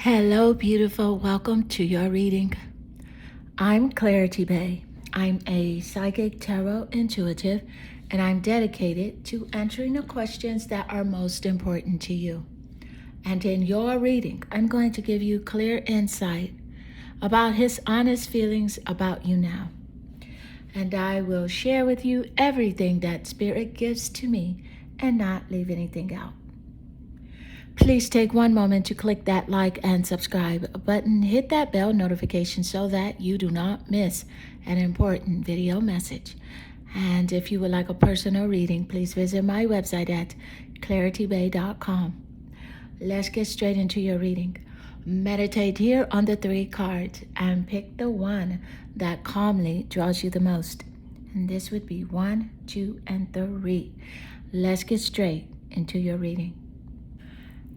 Hello, beautiful. Welcome to your reading. I'm Clarity Bay. I'm a psychic tarot intuitive, and I'm dedicated to answering the questions that are most important to you. And in your reading, I'm going to give you clear insight about his honest feelings about you now. And I will share with you everything that Spirit gives to me and not leave anything out. Please take one moment to click that like and subscribe button. Hit that bell notification so that you do not miss an important video message. And if you would like a personal reading, please visit my website at claritybay.com. Let's get straight into your reading. Meditate here on the 3 cards and pick the one that calmly draws you the most. And this would be 1, 2, and 3. Let's get straight into your reading.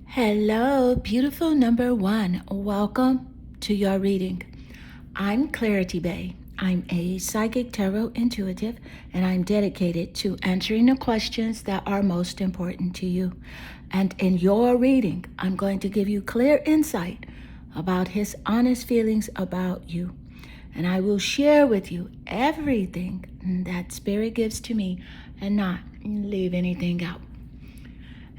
Hello, beautiful number 1. Welcome to your reading. I'm Clarity Bay. I'm a psychic tarot intuitive, and I'm dedicated to answering the questions that are most important to you. And in your reading, I'm going to give you clear insight about his honest feelings about you. And I will share with you everything that Spirit gives to me and not leave anything out.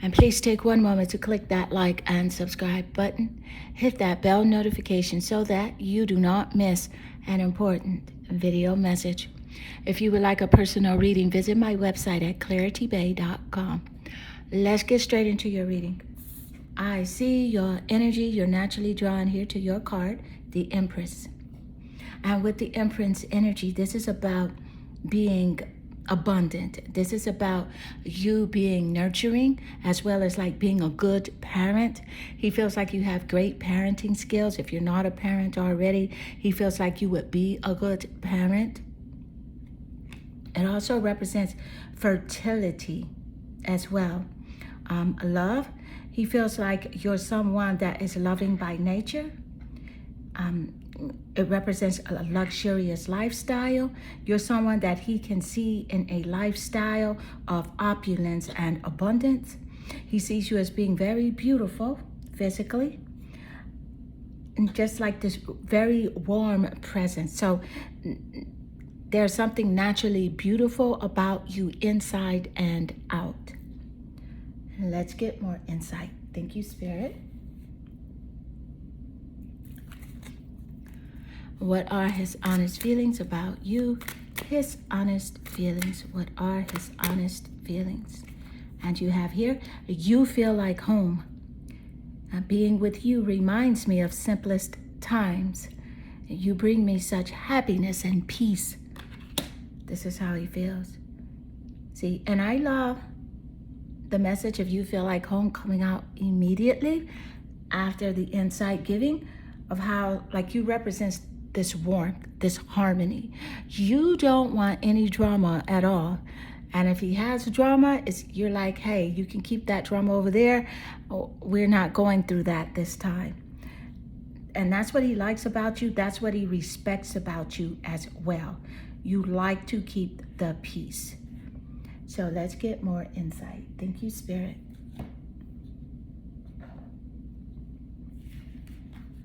And please take one moment to click that like and subscribe button. Hit that bell notification so that you do not miss an important video message. If you would like a personal reading, visit my website at claritybay.com. Let's get straight into your reading. I see your energy. You're naturally drawn here to your card, the Empress. And with the Empress energy, this is about being abundant. This is about you being nurturing as well as like being a good parent. He feels like you have great parenting skills. If you're not a parent already, he feels like you would be a good parent. It also represents fertility as well. Love. He feels like you're someone that is loving by nature. It represents a luxurious lifestyle. You're someone that he can see in a lifestyle of opulence and abundance. He sees you as being very beautiful physically, and just like this very warm presence. So there's something naturally beautiful about you inside and out. Let's get more insight. Thank you, Spirit. What are his honest feelings about you? His honest feelings. What are his honest feelings? And you have here, you feel like home. Being with you reminds me of simplest times. You bring me such happiness and peace. This is how he feels. See, and I love the message of you feel like home coming out immediately after the insight giving of how like you represent this warmth, this harmony. You don't want any drama at all. And if he has drama, you're like, hey, you can keep that drama over there. We're not going through that this time. And that's what he likes about you. That's what he respects about you as well. You like to keep the peace. So let's get more insight. Thank you, Spirit.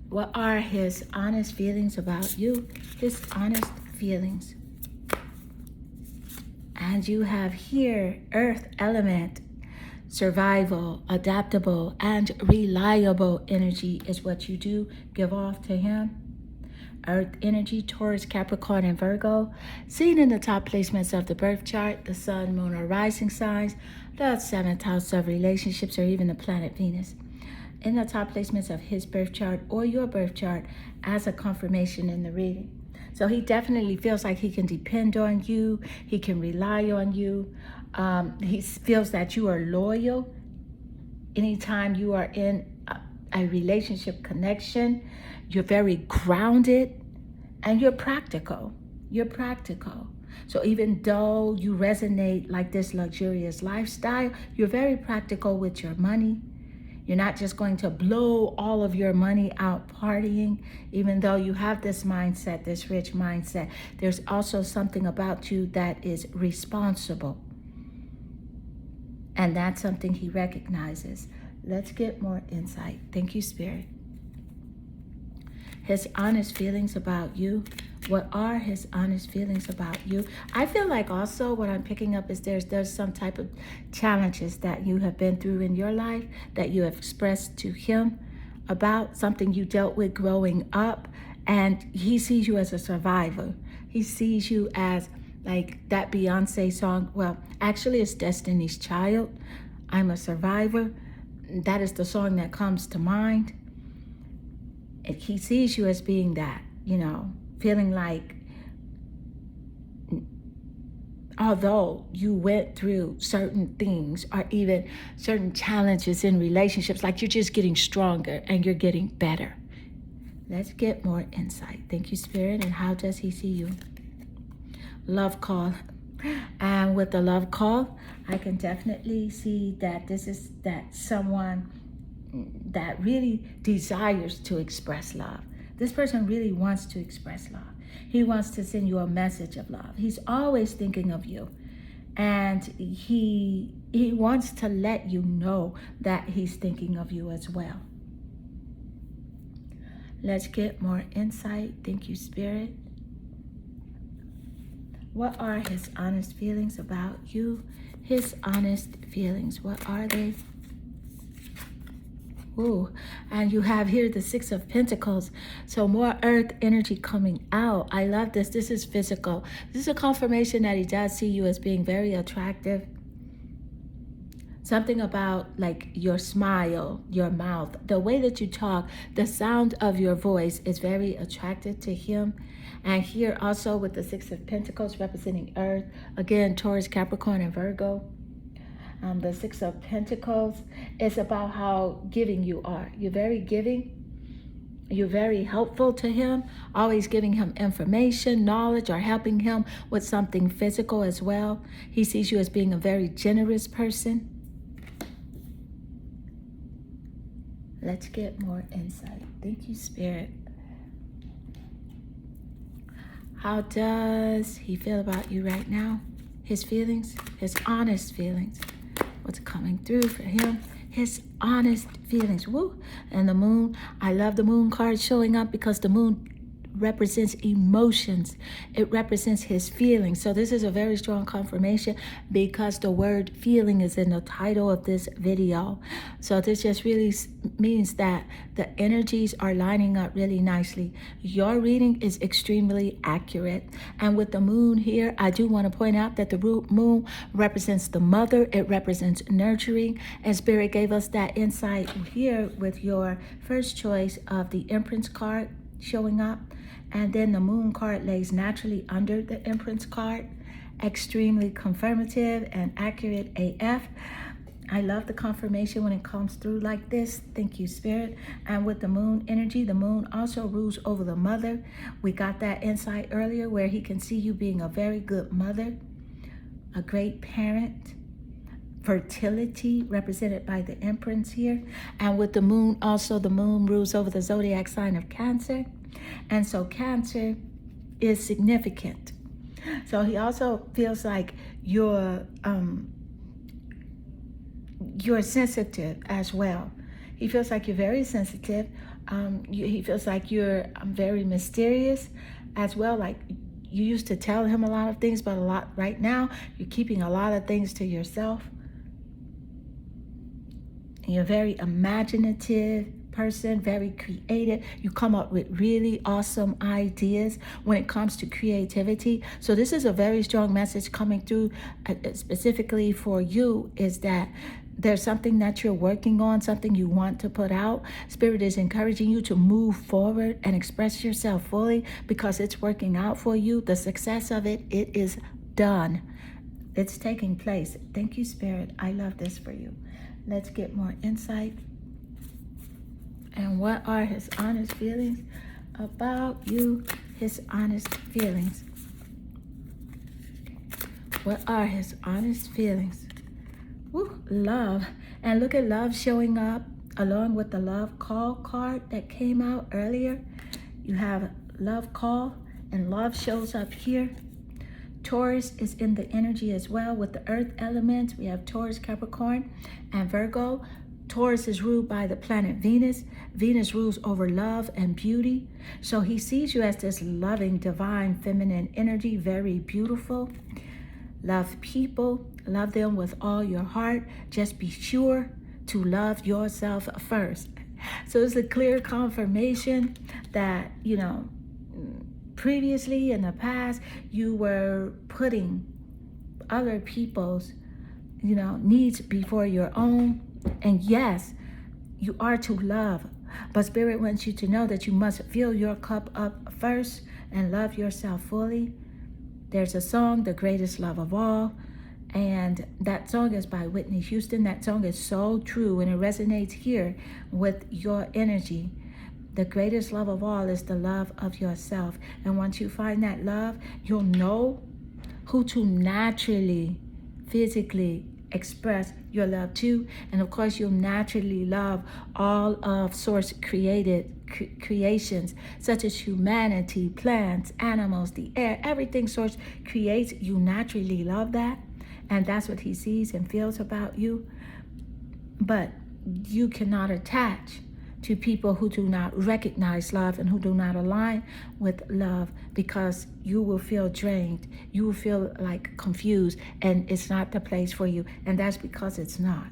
What are his honest feelings about you? His honest feelings. And you have here earth element, survival, adaptable, and reliable energy is what you do give off to him. Earth energy, Taurus, Capricorn, and Virgo. Seen in the top placements of the birth chart, the sun, moon, or rising signs, the 7th house of relationships, or even the planet Venus. In the top placements of his birth chart or your birth chart as a confirmation in the reading. So he definitely feels like he can depend on you. He can rely on you. He feels that you are loyal anytime you are in a relationship connection. You're very grounded and you're practical. You're practical. So even though you resonate like this luxurious lifestyle, you're very practical with your money. You're not just going to blow all of your money out partying, even though you have this mindset, this rich mindset. There's also something about you that is responsible. And that's something he recognizes. Let's get more insight. Thank you, Spirit. his honest feelings about you? What are his honest feelings about you? I feel like also what I'm picking up is there's some type of challenges that you have been through in your life that you have expressed to him about, something you dealt with growing up, and he sees you as a survivor. He sees you as like that Beyonce song. Well, actually it's Destiny's Child. I'm a survivor. That is the song that comes to mind. And he sees you as being that, you know, feeling like although you went through certain things or even certain challenges in relationships, like you're just getting stronger and you're getting better. Let's get more insight. Thank you, Spirit. And how does he see you? Love call. And with the love call, I can definitely see that this is that someone that really desires to express love. This person really wants to express love. He wants to send you a message of love. He's always thinking of you. And he wants to let you know that he's thinking of you as well. Let's get more insight. Thank you, Spirit. What are his honest feelings about you? His honest feelings, what are they? Ooh, and you have here the Six of Pentacles. So more earth energy coming out. I love this. This is physical. This is a confirmation that he does see you as being very attractive. Something about like your smile, your mouth, the way that you talk, the sound of your voice is very attractive to him. And here also with the Six of Pentacles representing earth, again, Taurus, Capricorn, and Virgo. The Six of Pentacles is about how giving you are. You're very giving. You're very helpful to him, always giving him information, knowledge, or helping him with something physical as well. He sees you as being a very generous person. Let's get more insight. Thank you, Spirit. How does he feel about you right now? His feelings, his honest feelings. What's coming through for him? His honest feelings. Woo. And the moon. I love the moon card showing up because the moon represents emotions. It represents his feelings. So this is a very strong confirmation because the word feeling is in the title of this video. So this just really means that the energies are lining up really nicely. Your reading is extremely accurate. And with the moon here, I do want to point out that the moon represents the mother. It represents nurturing. And Spirit gave us that insight here with your first choice of the Empress card showing up. And then the moon card lays naturally under the Empress card. Extremely confirmative and accurate AF. I love the confirmation when it comes through like this. Thank you, Spirit. And with the moon energy, the moon also rules over the mother. We got that insight earlier where he can see you being a very good mother, a great parent. Fertility represented by the Empress here. And with the moon, also the moon rules over the zodiac sign of Cancer. And so Cancer is significant. So he also feels like you're sensitive as well. He feels like you're very sensitive. He feels like you're very mysterious as well. Like you used to tell him a lot of things, but a lot right now, you're keeping a lot of things to yourself. You're very imaginative person, very creative. You come up with really awesome ideas when it comes to creativity. So this is a very strong message coming through specifically for you, is that there's something that you're working on, something you want to put out. Spirit is encouraging you to move forward and express yourself fully because it's working out for you. The success of it, it is done. It's taking place. Thank you, Spirit. I love this for you. Let's get more insight. And what are his honest feelings about you? His honest feelings. What are his honest feelings? Woo, love. And look at love showing up along with the love call card that came out earlier. You have love call and love shows up here. Taurus is in the energy as well with the earth element. We have Taurus, Capricorn, and Virgo. Taurus is ruled by the planet Venus. Venus rules over love and beauty. So he sees you as this loving, divine, feminine energy, very beautiful. Love people, love them with all your heart. Just be sure to love yourself first. So it's a clear confirmation that, previously in the past, you were putting other people's, needs before your own. And yes, you are to love, but Spirit wants you to know that you must fill your cup up first and love yourself fully. There's a song, The Greatest Love of All, and that song is by Whitney Houston. That song is so true, and it resonates here with your energy. The greatest love of all is the love of yourself. And once you find that love, you'll know who to naturally, physically express your love to. And of course, you'll naturally love all of Source created creations, such as humanity, plants, animals, the air, everything Source creates. You naturally love that. And that's what he sees and feels about you. But you cannot attach to people who do not recognize love and who do not align with love, because you will feel drained. You will feel like confused, and it's not the place for you. And that's because it's not.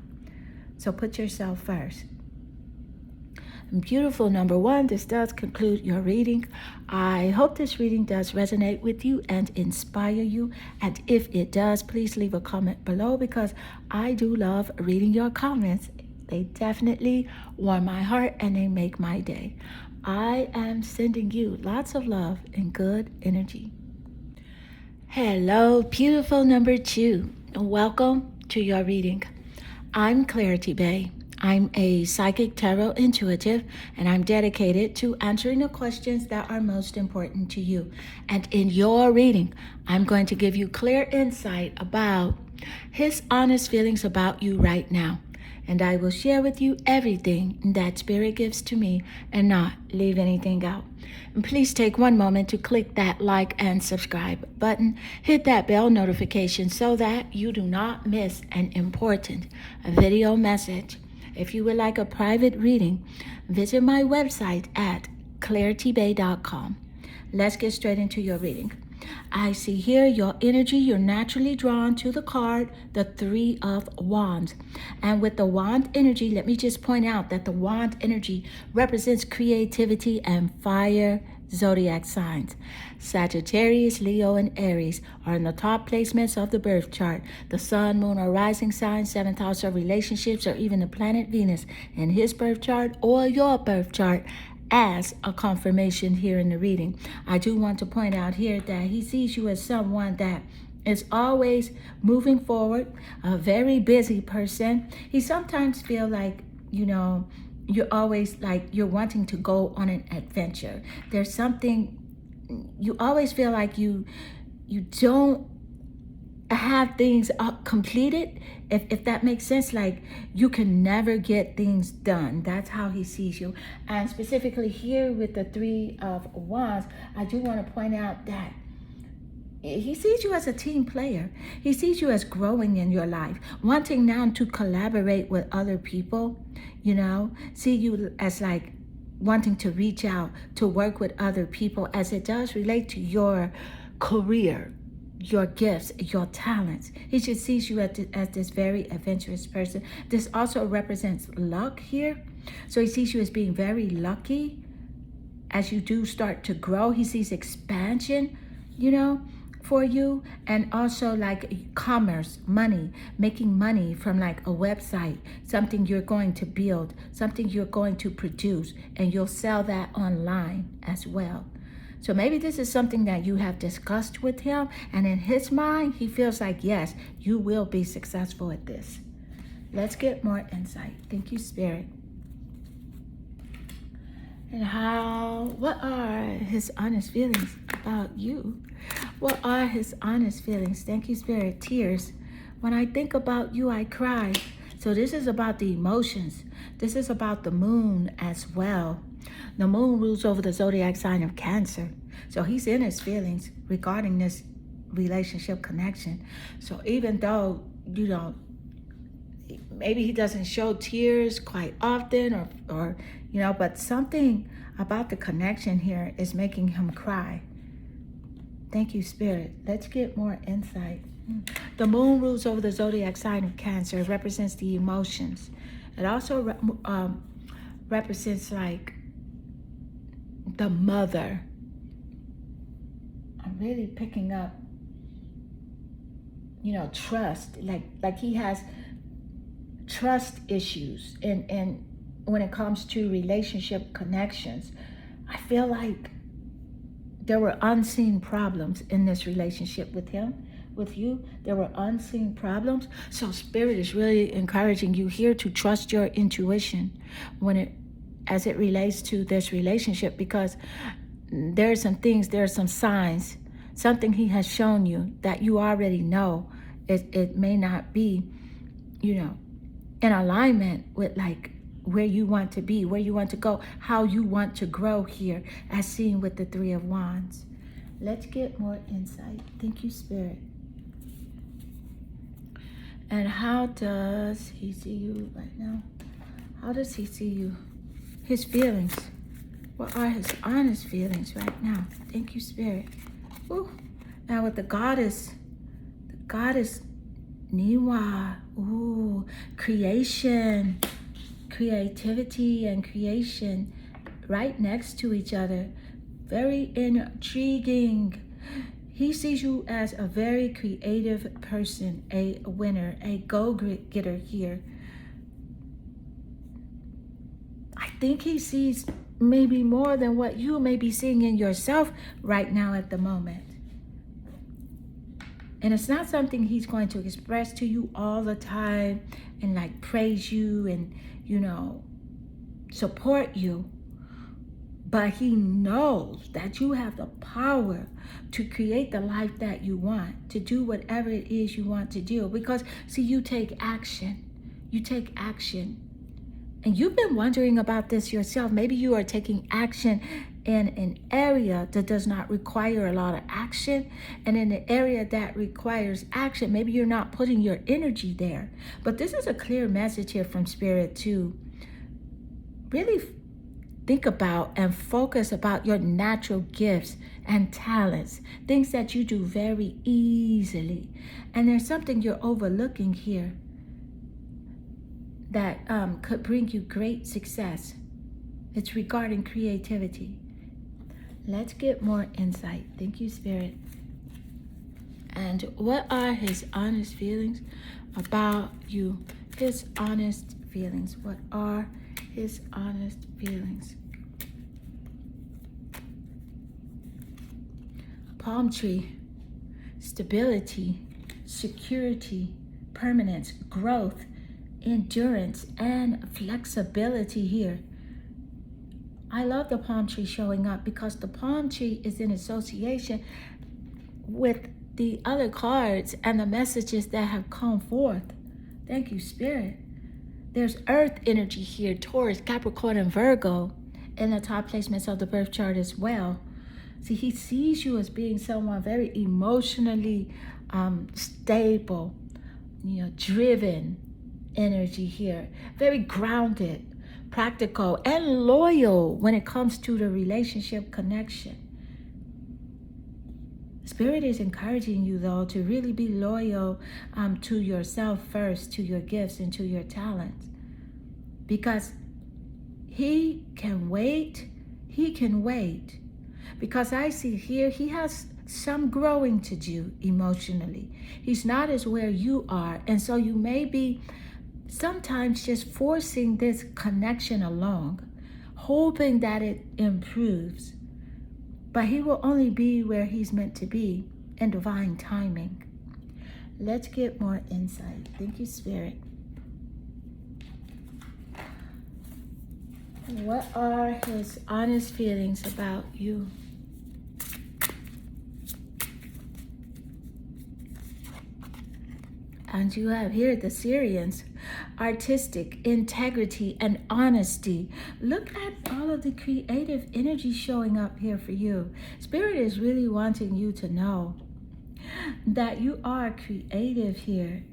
So put yourself first. Beautiful number one, this does conclude your reading. I hope this reading does resonate with you and inspire you. And if it does, please leave a comment below, because I do love reading your comments. They definitely warm my heart and they make my day. I am sending you lots of love and good energy. Hello, beautiful number two. Welcome to your reading. I'm Clarity Bay. I'm a psychic tarot intuitive, and I'm dedicated to answering the questions that are most important to you. And in your reading, I'm going to give you clear insight about his honest feelings about you right now. And I will share with you everything that Spirit gives to me and not leave anything out. And please take one moment to click that like and subscribe button. Hit that bell notification so that you do not miss an important video message. If you would like a private reading, visit my website at claritybay.com. Let's get straight into your reading. I see here your energy, you're naturally drawn to the card, the Three of Wands. And with the wand energy, let me just point out that the wand energy represents creativity and fire zodiac signs. Sagittarius, Leo, and Aries are in the top placements of the birth chart. The sun, moon, or rising sign, seventh house of relationships, or even the planet Venus in his birth chart or your birth chart as a confirmation here in the reading. I do want to point out here that he sees you as someone that is always moving forward, a very busy person. He sometimes feel like, you're always like you're wanting to go on an adventure. There's something, you always feel like you don't have things completed, if that makes sense. Like you can never get things done. That's how he sees you. And specifically here with the Three of Wands, I do want to point out that he sees you as a team player. He sees you as growing in your life, wanting now to collaborate with other people, see you as like wanting to reach out to work with other people as it does relate to your career, your gifts, your talents. He just sees you as this very adventurous person. This also represents luck here. So he sees you as being very lucky as you do start to grow. He sees expansion, for you, and also like commerce, money, making money from like a website, something you're going to build, something you're going to produce, and you'll sell that online as well. So maybe this is something that you have discussed with him, and in his mind, he feels like, yes, you will be successful at this. Let's get more insight. Thank you, Spirit. And what are his honest feelings about you? What are his honest feelings? Thank you, Spirit. Tears. When I think about you, I cry. So this is about the emotions. This is about the moon as well. The moon rules over the zodiac sign of Cancer. So he's in his feelings regarding this relationship connection. So even though, maybe he doesn't show tears quite often, or but something about the connection here is making him cry. Thank you, Spirit. Let's get more insight. The moon rules over the zodiac sign of Cancer. It represents the emotions. It also represents like the mother. I'm really picking up, trust. Like he has trust issues, and when it comes to relationship connections, I feel like there were unseen problems in this relationship with him, with you. There were unseen problems. So Spirit is really encouraging you here to trust your intuition as it relates to this relationship, because there are some signs, something he has shown you that you already know. It may not be, in alignment with like where you want to be, where you want to go, how you want to grow here, as seen with the Three of Wands. Let's get more insight. Thank you, Spirit. And how does he see you right now? How does he see you? His feelings. What are his honest feelings right now? Thank you, Spirit. Ooh. Now with the goddess Niwa. Ooh, creation. Creativity and creation right next to each other. Very intriguing. He sees you as a very creative person, a winner, a go-getter here. I think he sees maybe more than what you may be seeing in yourself right now at the moment. And it's not something he's going to express to you all the time and like praise you and, support you. But he knows that you have the power to create the life that you want, to do whatever it is you want to do. Because, see, you take action. You take action. And you've been wondering about this yourself. Maybe you are taking action in an area that does not require a lot of action. And in the area that requires action, maybe you're not putting your energy there. But this is a clear message here from Spirit to really think about and focus about your natural gifts and talents, things that you do very easily. And there's something you're overlooking here that could bring you great success. It's regarding creativity. Let's get more insight. Thank you, Spirit. And what are his honest feelings about you? His honest feelings. What are his honest feelings? Palm tree. Stability, security, permanence, growth, endurance, and flexibility here. I love the palm tree showing up because the palm tree is in association with the other cards and the messages that have come forth. Thank you, Spirit. There's earth energy here, Taurus, Capricorn, and Virgo in the top placements of the birth chart as well. See, he sees you as being someone very emotionally stable, driven energy here, very grounded, practical, and loyal when it comes to the relationship connection. Spirit is encouraging you, though, to really be loyal to yourself first, to your gifts and to your talents. Because he can wait. He can wait. Because I see here, he has some growing to do emotionally. He's not as where you are. And so you may be sometimes just forcing this connection along, hoping that it improves. But he will only be where he's meant to be in divine timing. Let's get more insight. Thank you, Spirit. What are his honest feelings about you? And you have here the Syrians, artistic, integrity, and honesty. Look at all of the creative energy showing up here for you. Spirit is really wanting you to know that you are creative here,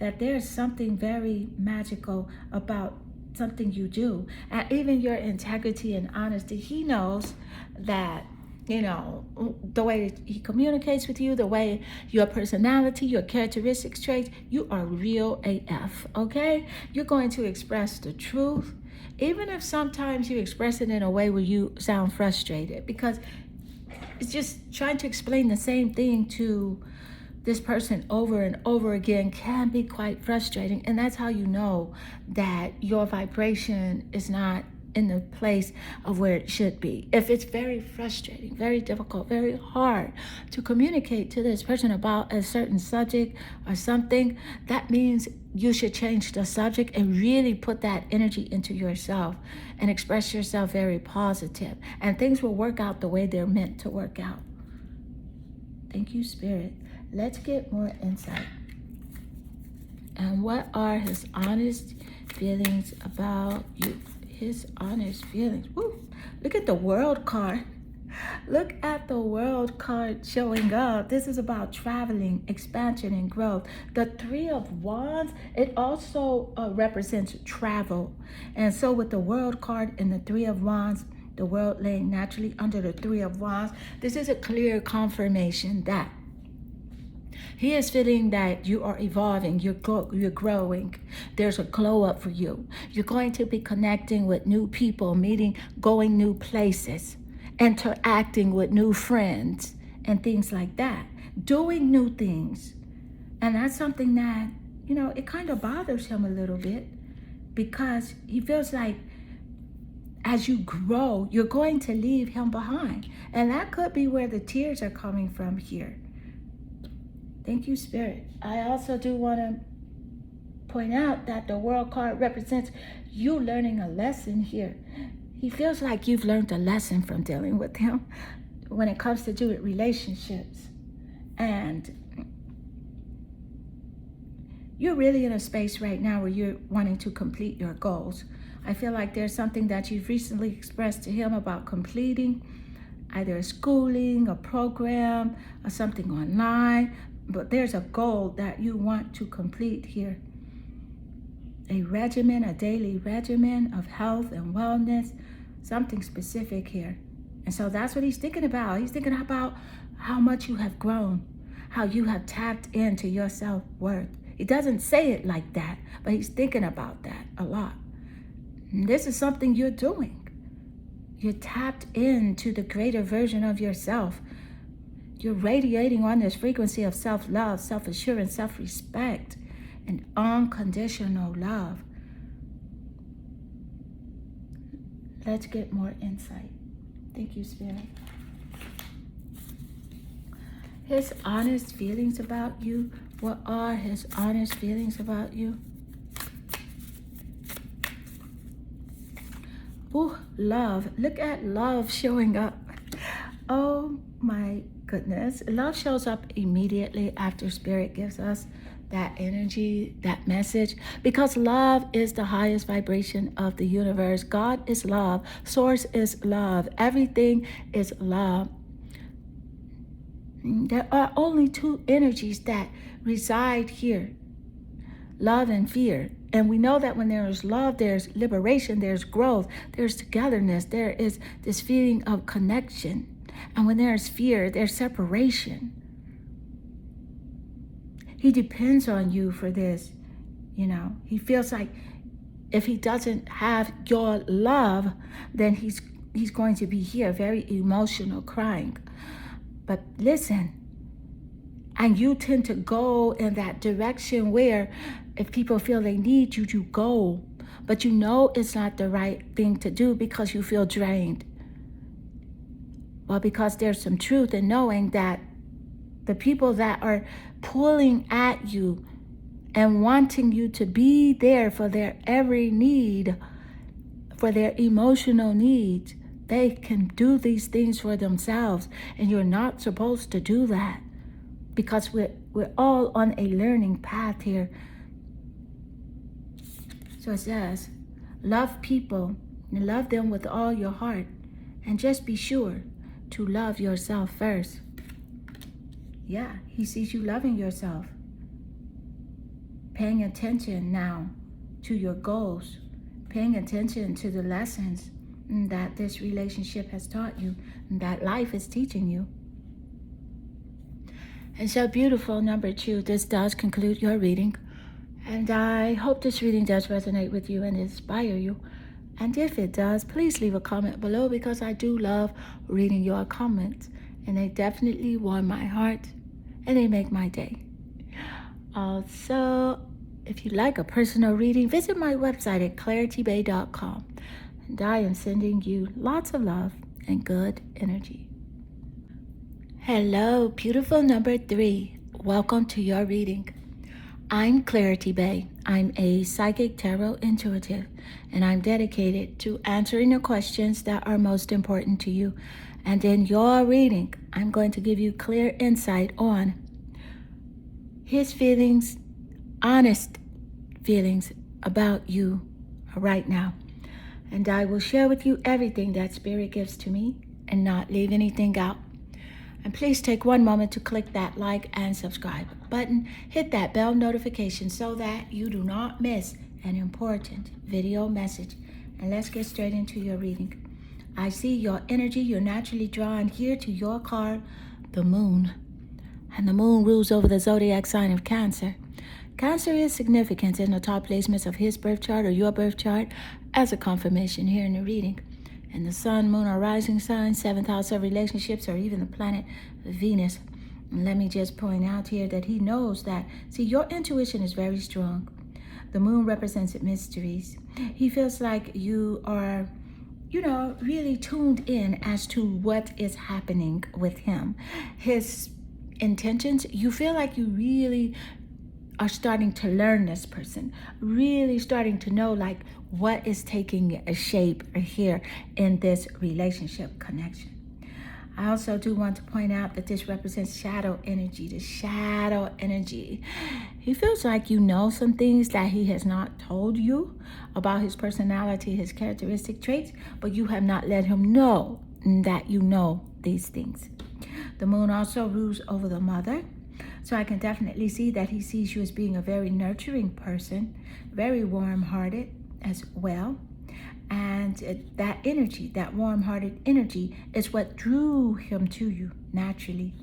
that there's something very magical about something you do. And even your integrity and honesty, he knows that, you know, the way he communicates with you, the way your personality, your characteristics, traits, you are real AF, okay? You're going to express the truth, even if sometimes you express it in a way where you sound frustrated, because it's just trying to explain the same thing to this person over and over again can be quite frustrating. And that's how you know that your vibration is not in the place of where it should be. If it's very frustrating, very difficult, very hard to communicate to this person about a certain subject or something, that means you should change the subject and really put that energy into yourself and express yourself very positive. And things will work out the way they're meant to work out. Thank you, Spirit. Let's get more insight. And what are his honest feelings about you? His honest feelings. Woo. Look at the World card. Look at the World card showing up. This is about traveling, expansion, and growth. The Three of Wands, it also represents travel. And so with the World card and the Three of Wands, the world laying naturally under the Three of Wands, this is a clear confirmation that he is feeling that you are evolving, you're growing. There's a glow up for you. You're going to be connecting with new people, meeting, going new places, interacting with new friends, and things like that. Doing new things. And that's something that, you know, it kind of bothers him a little bit, because he feels like as you grow, you're going to leave him behind. And that could be where the tears are coming from here. Thank you, Spirit. I also do want to point out that the World card represents you learning a lesson here. He feels like you've learned a lesson from dealing with him when it comes to do with relationships. And you're really in a space right now where you're wanting to complete your goals. I feel like there's something that you've recently expressed to him about completing, either a schooling, a program, or something online. But there's a goal that you want to complete here. A regimen, a daily regimen of health and wellness, something specific here. And so that's what he's thinking about. He's thinking about how much you have grown, how you have tapped into your self-worth. He doesn't say it like that, but he's thinking about that a lot. And this is something you're doing. You're tapped into the greater version of yourself. You're radiating on this frequency of self-love, self-assurance, self-respect, and unconditional love. Let's get more insight. Thank you, Spirit. His honest feelings about you. What are his honest feelings about you? Ooh, love. Look at love showing up. Oh my goodness. Love shows up immediately after Spirit gives us that energy, that message, because love is the highest vibration of the universe. God is love. Source is love. Everything is love. There are only two energies that reside here, love and fear. And we know that when there is love, there's liberation, there's growth, there's togetherness, there is this feeling of connection. And when there's fear, there's separation. He depends on you for this, you know. He feels like if he doesn't have your love, then he's going to be here, very emotional, crying. But listen, and you tend to go in that direction where if people feel they need you, you go. But you know it's not the right thing to do because you feel drained. Well, because there's some truth in knowing that the people that are pulling at you and wanting you to be there for their every need, for their emotional needs, they can do these things for themselves. And you're not supposed to do that, because we're all on a learning path here. So it says, love people and love them with all your heart. And just be sure to love yourself first. Yeah, he sees you loving yourself. paying attention now to your goals, paying attention to the lessons that this relationship has taught you, that life is teaching you. And so beautiful, number 2, this does conclude your reading. And I hope this reading does resonate with you and inspire you. And if it does, please leave a comment below, because I do love reading your comments. And they definitely warm my heart and they make my day. Also, if you'd like a personal reading, visit my website at claritybay.com. And I am sending you lots of love and good energy. Hello, beautiful number 3. Welcome to your reading. I'm Clarity Bay. I'm a psychic tarot intuitive, and I'm dedicated to answering the questions that are most important to you. And in your reading, I'm going to give you clear insight on his feelings, honest feelings about you right now. And I will share with you everything that Spirit gives to me and not leave anything out. And please take one moment to click that like and subscribe button. Hit that bell notification so that you do not miss an important video message. And let's get straight into your reading. I see your energy. You're naturally drawn here to your card, the moon. And the moon rules over the zodiac sign of Cancer. Cancer is significant in the top placements of his birth chart or your birth chart as a confirmation here in the reading. And the sun, moon, or rising sign, 7th house of relationships, or even the planet Venus. And let me just point out here that he knows that, see, your intuition is very strong. The moon represents mysteries. He feels like you are, really tuned in as to what is happening with him. His intentions, you feel like you really are starting to learn this person, really starting to know like what is taking a shape here in this relationship connection. I also do want to point out that this represents shadow energy, the shadow energy. He feels like you know some things that he has not told you about his personality, his characteristic traits, but you have not let him know that you know these things. The moon also rules over the mother. So I can definitely see that he sees you as being a very nurturing person, very warm-hearted as well. And that energy, that warm-hearted energy, is what drew him to you naturally.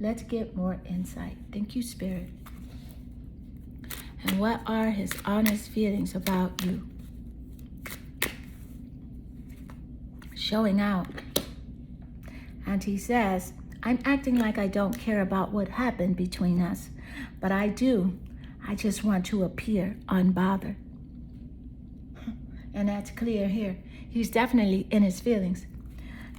Let's get more insight. Thank you, Spirit. And what are his honest feelings about you? Showing out. And he says, I'm acting like I don't care about what happened between us, but I do. I just want to appear unbothered. And that's clear here. He's definitely in his feelings.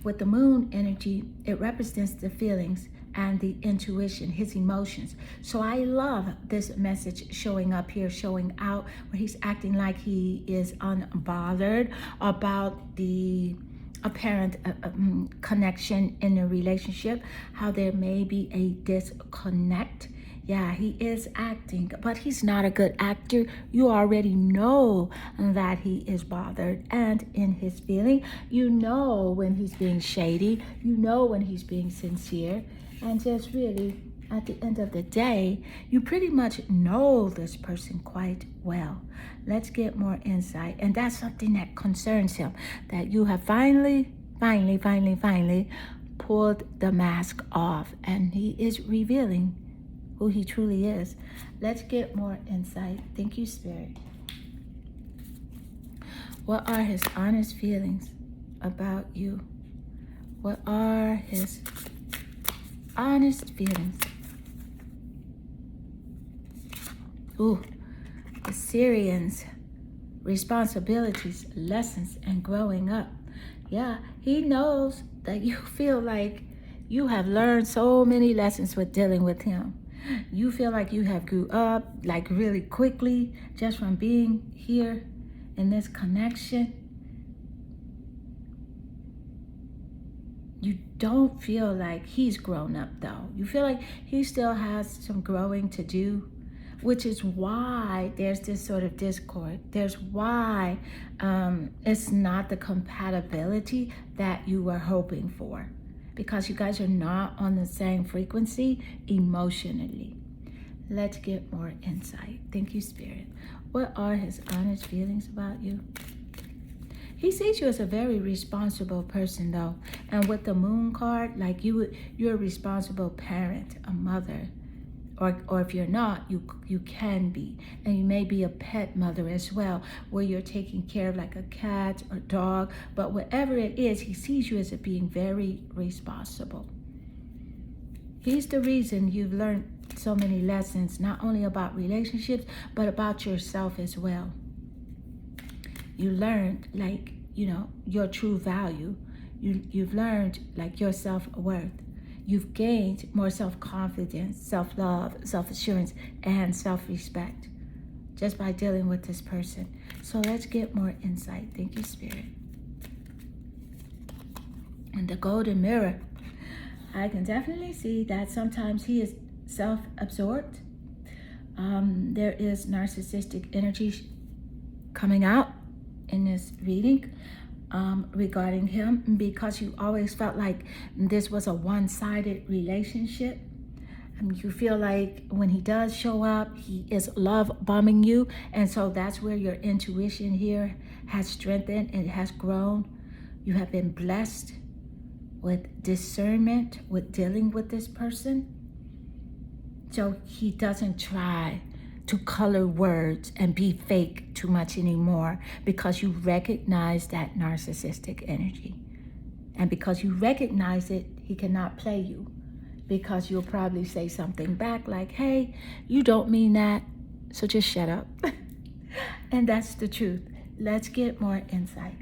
With the moon energy, it represents the feelings and the intuition, his emotions. So I love this message showing up here, showing out, where he's acting like he is unbothered about the apparent connection in a relationship, how there may be a disconnect. Yeah, he is acting, but he's not a good actor. You already know that he is bothered and in his feeling. You know when he's being shady. You know when he's being sincere. And just really, at the end of the day, you pretty much know this person quite well. Let's get more insight. And that's something that concerns him, that you have finally pulled the mask off, and he is revealing who he truly is. Let's get more insight. Thank you, Spirit. What are his honest feelings about you? What are his honest feelings? Ooh, the Syrians, responsibilities, lessons, and growing up. Yeah, he knows that you feel like you have learned so many lessons with dealing with him. You feel like you have grew up like really quickly just from being here in this connection. You don't feel like he's grown up though. You feel like he still has some growing to do, which is why there's this sort of discord. There's why it's not the compatibility that you were hoping for, because you guys are not on the same frequency emotionally. Let's get more insight. Thank you, Spirit. What are his honest feelings about you? He sees you as a very responsible person, though. And with the moon card, like you're a responsible parent, a mother. Or if you're not, you can be. And you may be a pet mother as well, where you're taking care of like a cat or dog. But whatever it is, he sees you as being very responsible. He's the reason you've learned so many lessons, not only about relationships, but about yourself as well. You learned, like, your true value. You've learned, like, your self-worth. You've gained more self-confidence, self-love, self-assurance, and self-respect just by dealing with this person. So let's get more insight. Thank you, Spirit. And the golden mirror. I can definitely see that sometimes he is self-absorbed. There is narcissistic energy coming out in this reading regarding him, because you always felt like this was a one-sided relationship. You feel like when he does show up, he is love bombing you. And so that's where your intuition here has strengthened and has grown. You have been blessed with discernment with dealing with this person. So he doesn't try to color words and be fake too much anymore, because you recognize that narcissistic energy. And because you recognize it, he cannot play you, because you'll probably say something back like, hey, you don't mean that, so just shut up. And that's the truth. Let's get more insight.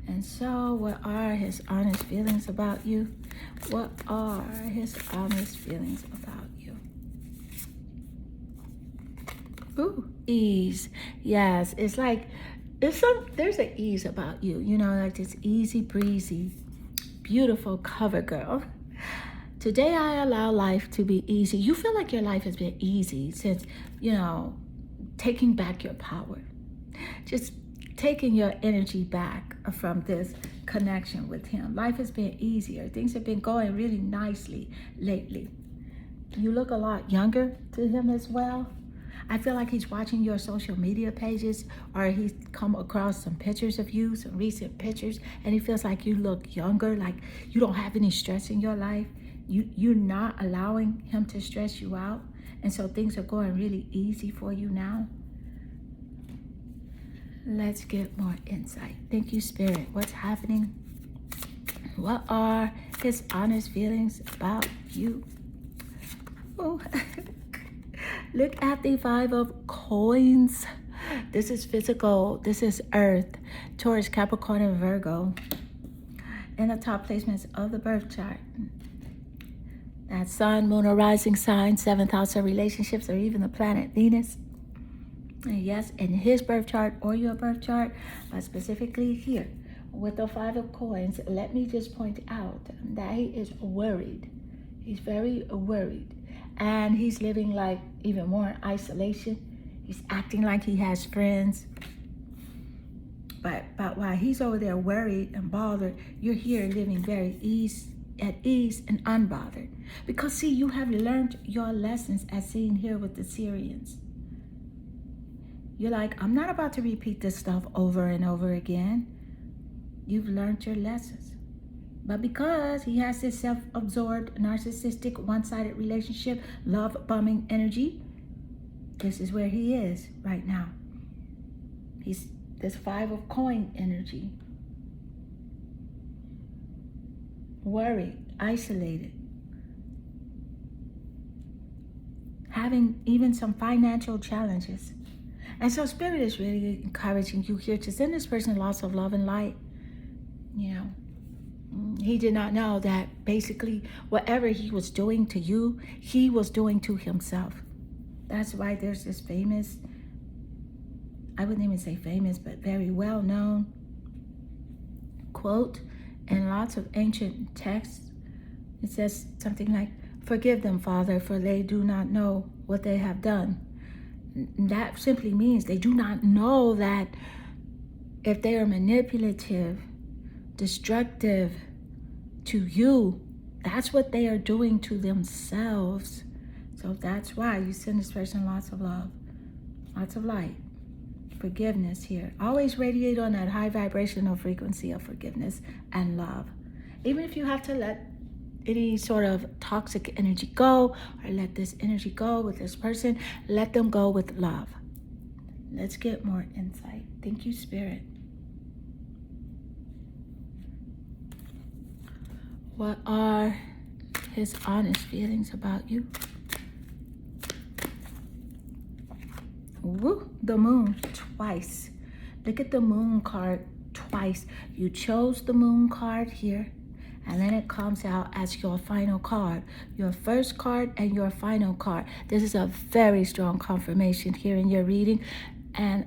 And so, what are his honest feelings about you? What are his honest feelings about you? Ooh, ease. Yes, it's like, there's an ease about you, like this easy breezy, beautiful cover girl. Today I allow life to be easy. You feel like your life has been easy since, taking back your power. Just taking your energy back from this connection with him. Life has been easier. Things have been going really nicely lately. You look a lot younger to him as well. I feel like he's watching your social media pages, or he's come across some pictures of you, some recent pictures, and he feels like you look younger, like you don't have any stress in your life. You're not allowing him to stress you out. And so things are going really easy for you now. Let's get more insight. Thank you, Spirit. What's happening? What are his honest feelings about you? Oh, look at the 5 of coins. This is physical. This is Earth, Taurus, Capricorn, and Virgo. And the top placements of the birth chart. That sun, moon, or rising sign, 7th house of relationships, or even the planet Venus. And yes, in his birth chart or your birth chart, specifically here with the 5 of coins, let me just point out that he is worried. He's very worried. And he's living like even more in isolation. He's acting like he has friends. But while he's over there worried and bothered, you're here living very at ease and unbothered. Because see, you have learned your lessons, as seen here with the Syrians. You're like, I'm not about to repeat this stuff over and over again. You've learned your lessons. But because he has this self-absorbed, narcissistic, one-sided relationship, love-bombing energy, this is where he is right now. He's this 5 of coin energy. Worried, isolated. Having even some financial challenges. And so Spirit is really encouraging you here to send this person lots of love and light. He did not know that basically whatever he was doing to you, he was doing to himself. That's why there's this famous, I wouldn't even say famous, but very well known quote in lots of ancient texts. It says something like, "Forgive them, Father, for they do not know what they have done." That simply means they do not know that if they are manipulative, destructive to you, that's what they are doing to themselves. So that's why you send this person lots of love, lots of light, forgiveness here. Always radiate on that high vibrational frequency of forgiveness and love. Even if you have to let any sort of toxic energy go, or let this energy go with this person, let them go with love. Let's get more insight. Thank you, Spirit. What are his honest feelings about you? Woo, the moon twice. Look at the moon card twice. You chose the moon card here, and then it comes out as your final card. Your first card and your final card. This is a very strong confirmation here in your reading, and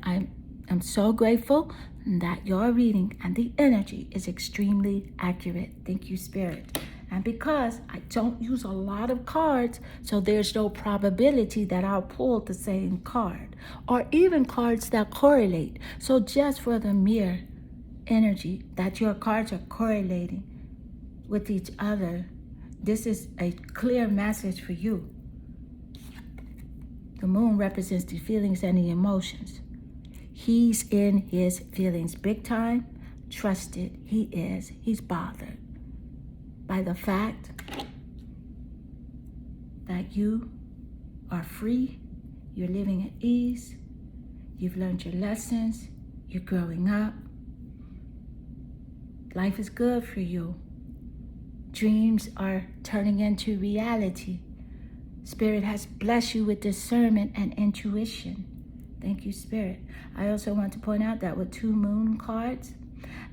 I'm so grateful that your reading and the energy is extremely accurate. Thank you, Spirit. And because I don't use a lot of cards, so there's no probability that I'll pull the same card, or even cards that correlate. So just for the mere energy that your cards are correlating with each other, this is a clear message for you. The moon represents the feelings and the emotions. He's in his feelings big time. Trusted he is. He's bothered by the fact that you are free, you're living at ease, you've learned your lessons, you're growing up. Life is good for you. Dreams are turning into reality. Spirit has blessed you with discernment and intuition. Thank you, Spirit. I also want to point out that with 2 moon cards,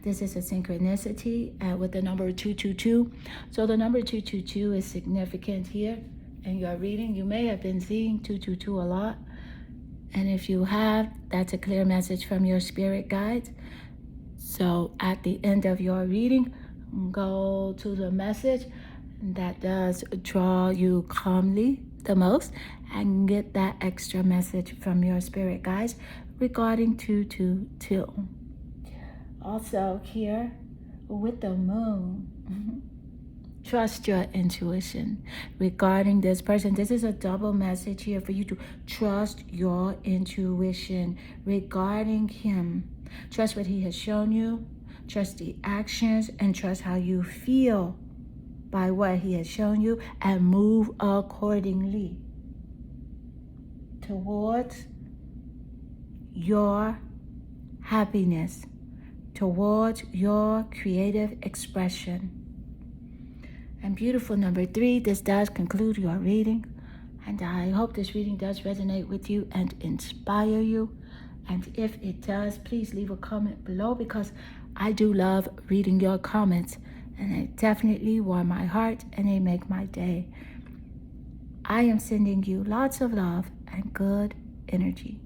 this is a synchronicity with the number 222. So the number 222 is significant here in your reading. You may have been seeing 222 a lot. And if you have, that's a clear message from your spirit guides. So at the end of your reading, go to the message that does draw you calmly the most and get that extra message from your spirit guides regarding 222. Also here with the moon, trust your intuition regarding this person. This is a double message here for you to trust your intuition regarding him. Trust what he has shown you, trust the actions, and trust how you feel by what he has shown you, and move accordingly towards your happiness, towards your creative expression. And beautiful number 3, this does conclude your reading. And I hope this reading does resonate with you and inspire you. And if it does, please leave a comment below, because I do love reading your comments. And they definitely warm my heart and they make my day. I am sending you lots of love and good energy.